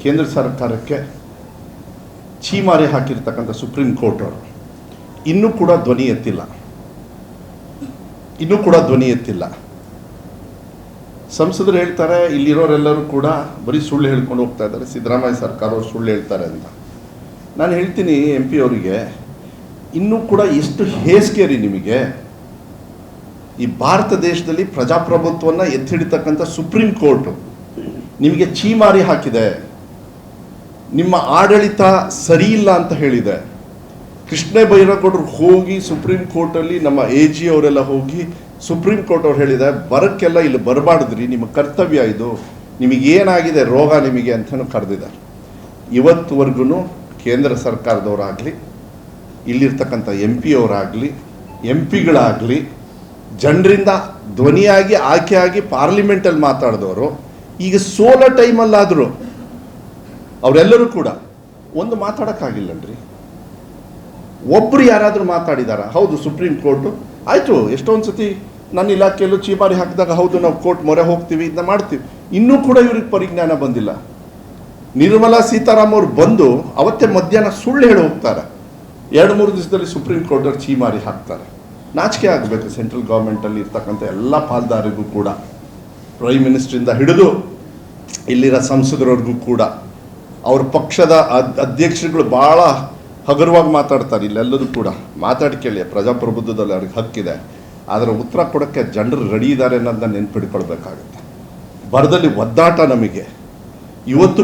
ಕೇಂದ್ರ ಸರ್ಕಾರಕ್ಕೆ ಛೀಮಾರಿ ಹಾಕಿರ್ತಕ್ಕಂಥ supreme court ಅವರು ಇನ್ನೂ ಕೂಡ ಧ್ವನಿ ಎತ್ತಿಲ್ಲ. ಸಂಸದರು ಹೇಳ್ತಾರೆ ಇಲ್ಲಿರೋರೆಲ್ಲರೂ ಕೂಡ ಬರೀ ಸುಳ್ಳು ಹೇಳ್ಕೊಂಡು ಹೋಗ್ತಾ ಇದ್ದಾರೆ, ಸಿದ್ದರಾಮಯ್ಯ ಸರ್ಕಾರ ಅವರು ಸುಳ್ಳು ಹೇಳ್ತಾರೆ ಅಂತ. ನಾನು ಹೇಳ್ತೀನಿ MP ಅವರಿಗೆ, ಇನ್ನೂ ಕೂಡ ಎಷ್ಟು ಹೇಸಿಗೆ ರೀ ನಿಮಗೆ. ಈ ಭಾರತ ದೇಶದಲ್ಲಿ ಪ್ರಜಾಪ್ರಭುತ್ವವನ್ನು ಎತ್ತಿಡಿತಕ್ಕಂಥ ಸುಪ್ರೀಂ ಕೋರ್ಟು ನಿಮಗೆ ಛೀಮಾರಿ ಹಾಕಿದೆ, ನಿಮ್ಮ ಆಡಳಿತ ಸರಿ ಇಲ್ಲ ಅಂತ ಹೇಳಿದೆ. ಕೃಷ್ಣ ಬೈರೇಗೌಡರು ಹೋಗಿ ಸುಪ್ರೀಂ ಕೋರ್ಟಲ್ಲಿ, ನಮ್ಮ AG ಅವರೆಲ್ಲ ಹೋಗಿ ಸುಪ್ರೀಂ ಕೋರ್ಟ್ ಅವ್ರು ಹೇಳಿದೆ, ಬರೋಕ್ಕೆಲ್ಲ ಇಲ್ಲಿ ಬರಬಾರ್ದ್ರಿ, ನಿಮ್ಮ ಕರ್ತವ್ಯ ಇದು, ನಿಮಗೇನಾಗಿದೆ ರೋಗ ನಿಮಗೆ ಅಂತಲೂ ಕರೆದಿದ್ದಾರೆ. ಇವತ್ತುವರೆಗೂ ಕೇಂದ್ರ ಸರ್ಕಾರದವರಾಗಲಿ, ಇಲ್ಲಿರ್ತಕ್ಕಂಥ MP ಅವರಾಗಲಿ, MPಗಳಾಗಲಿ, ಜನರಿಂದ ಧ್ವನಿಯಾಗಿ ಆಯ್ಕೆಯಾಗಿ ಪಾರ್ಲಿಮೆಂಟಲ್ಲಿ ಮಾತಾಡಿದವರು ಈಗ ಸೋಲೋ ಟೈಮಲ್ಲಾದರೂ ಅವರೆಲ್ಲರೂ ಕೂಡ ಒಂದು ಮಾತಾಡೋಕ್ಕಾಗಿಲ್ಲನ್ರಿ. ಒಬ್ಬರು ಯಾರಾದರೂ ಮಾತಾಡಿದಾರ? ಹೌದು, ಸುಪ್ರೀಂ ಕೋರ್ಟು ಆಯಿತು, ಎಷ್ಟೊಂದು ಸತಿ ನನ್ನ ಇಲಾಖೆಯಲ್ಲೂ ಚೀಮಾರಿ ಹಾಕಿದಾಗ ಹೌದು ನಾವು ಕೋರ್ಟ್ ಮೊರೆ ಹೋಗ್ತೀವಿ, ಇದನ್ನ ಮಾಡ್ತೀವಿ. ಇನ್ನೂ ಕೂಡ ಇವ್ರಿಗೆ ಪರಿಜ್ಞಾನ ಬಂದಿಲ್ಲ. ನಿರ್ಮಲಾ ಸೀತಾರಾಮ್ ಅವ್ರು ಬಂದು ಅವತ್ತೇ ಮಧ್ಯಾಹ್ನ ಸುಳ್ಳು ಹೇಳಿ ಹೋಗ್ತಾರೆ, 2-3 ದಿವಸದಲ್ಲಿ ಸುಪ್ರೀಂ ಕೋರ್ಟಲ್ಲಿ ಚೀಮಾರಿ ಹಾಕ್ತಾರೆ. ನಾಚಿಕೆ ಆಗಬೇಕು ಸೆಂಟ್ರಲ್ ಗೌರ್ಮೆಂಟಲ್ಲಿ ಇರ್ತಕ್ಕಂಥ ಎಲ್ಲ ಪಾಲ್ದಾರಿಗೂ ಕೂಡ, ಪ್ರೈಮ್ ಮಿನಿಸ್ಟ್ರಿಂದ ಹಿಡಿದು ಇಲ್ಲಿರೋ ಸಂಸದರವ್ರಿಗೂ ಕೂಡ. ಅವ್ರ ಪಕ್ಷದ ಅಧ್ಯಕ್ಷರುಗಳು ಭಾಳ ಹಗುರವಾಗಿ ಮಾತಾಡ್ತಾರೆ, ಇಲ್ಲೆಲ್ಲರೂ ಕೂಡ ಮಾತಾಡಿ ಕೇಳಿ. ಪ್ರಜಾಪ್ರಭುತ್ವದಲ್ಲಿ ಅವ್ರಿಗೆ ಹಕ್ಕಿದೆ, ಆದರೆ ಉತ್ತರ ಕೊಡೋಕ್ಕೆ ಜನರು ರೆಡಿ ಇದ್ದಾರೆ ಅನ್ನೋದನ್ನ ನೆನ್ಪಿಡ್ಕೊಳ್ಬೇಕಾಗುತ್ತೆ. ಬರದಲ್ಲಿ ಒದ್ದಾಟ ನಮಗೆ. ಇವತ್ತು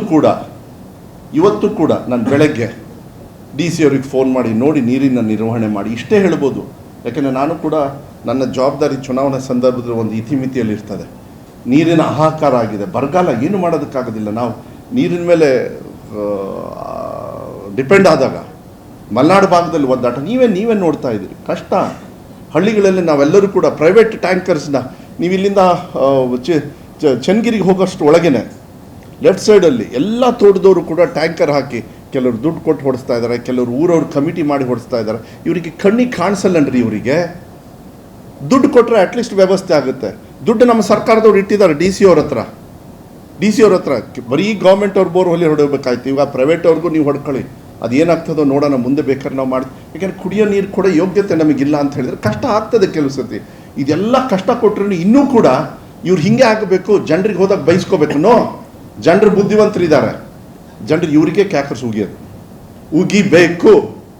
ಕೂಡ ನಾನು ಬೆಳಗ್ಗೆ DC ಅವ್ರಿಗೆ ಫೋನ್ ಮಾಡಿ ನೋಡಿ ನೀರಿನ ನಿರ್ವಹಣೆ ಮಾಡಿ ಇಷ್ಟೇ ಹೇಳ್ಬೋದು. ಯಾಕೆಂದರೆ ನಾನು ಕೂಡ ನನ್ನ ಜವಾಬ್ದಾರಿ ಚುನಾವಣೆ ಸಂದರ್ಭದಲ್ಲಿ ಒಂದು ಇತಿಮಿತಿಯಲ್ಲಿ ಇರ್ತದೆ. ನೀರಿನ ಹಾಹಾಕಾರ ಆಗಿದೆ, ಬರಗಾಲ, ಏನು ಮಾಡೋದಕ್ಕಾಗೋದಿಲ್ಲ. ನಾವು ನೀರಿನ ಮೇಲೆ ಡಿಪೆಂಡ್ ಆದಾಗ ಮಲೆನಾಡು ಭಾಗದಲ್ಲಿ ಒದ್ದಾಟ ನೀವೇ ನೋಡ್ತಾ ಇದ್ದೀರಿ. ಕಷ್ಟ. ಹಳ್ಳಿಗಳಲ್ಲಿ ನಾವೆಲ್ಲರೂ ಕೂಡ ಪ್ರೈವೇಟ್ ಟ್ಯಾಂಕರ್ಸ್ನ, ನೀವು ಇಲ್ಲಿಂದ ಚನ್ನಗಿರಿಗೆ ಹೋಗೋಷ್ಟು ಒಳಗೇನೆ ಲೆಫ್ಟ್ ಸೈಡಲ್ಲಿ ಎಲ್ಲ ತೋಟದವರು ಕೂಡ ಟ್ಯಾಂಕರ್ ಹಾಕಿ, ಕೆಲವರು ದುಡ್ಡು ಕೊಟ್ಟು ಹೊಡಿಸ್ತಾ ಇದ್ದಾರೆ, ಕೆಲವರು ಊರವ್ರು ಕಮಿಟಿ ಮಾಡಿ ಹೊಡಿಸ್ತಾ ಇದ್ದಾರೆ. ಇವರಿಗೆ ಕಣ್ಣಿಗೆ ಕಾಣಿಸಲ್ಲನ್ರಿ. ಇವರಿಗೆ ದುಡ್ಡು ಕೊಟ್ಟರೆ ಅಟ್ಲೀಸ್ಟ್ ವ್ಯವಸ್ಥೆ ಆಗುತ್ತೆ. ದುಡ್ಡು ನಮ್ಮ ಸರ್ಕಾರದವ್ರು ಇಟ್ಟಿದ್ದಾರೆ DC ಅವ್ರ ಹತ್ರ. ಬರೀ ಗೌರ್ಮೆಂಟ್ ಅವ್ರು ಬೋರ್ ಹೊಲಿ ಹೊಡಬೇಕಾಯ್ತು. ಇವಾಗ ಪ್ರೈವೇಟ್ ಅವ್ರಿಗೂ ನೀವು ಹೊಡ್ಕೊಳ್ಳಿ, ಅದೇನಾಗ್ತದೋ ನೋಡೋಣ, ಮುಂದೆ ಬೇಕಾದ್ರೆ ನಾವು ಮಾಡ್ತೀವಿ. ಯಾಕೆಂದರೆ ಕುಡಿಯೋ ನೀರು ಕೂಡ ಯೋಗ್ಯತೆ ನಮಗಿಲ್ಲ ಅಂತ ಹೇಳಿದ್ರೆ ಕಷ್ಟ ಆಗ್ತದೆ ಕೆಲವು ಸತಿ. ಇದೆಲ್ಲ ಕಷ್ಟ ಕೊಟ್ಟರು ಇನ್ನೂ ಕೂಡ ಇವ್ರು ಹಿಂಗೆ ಆಗಬೇಕು, ಜನರಿಗೆ ಹೋದಾಗ ಬಯಸ್ಕೋಬೇಕು. ಜನರು ಬುದ್ಧಿವಂತರಿದ್ದಾರೆ, ಜನರು ಇವರಿಗೆ ಕ್ಯಾಕರ್ಸ್ ಉಗಿಯೋದು, ಉಗಿಬೇಕು.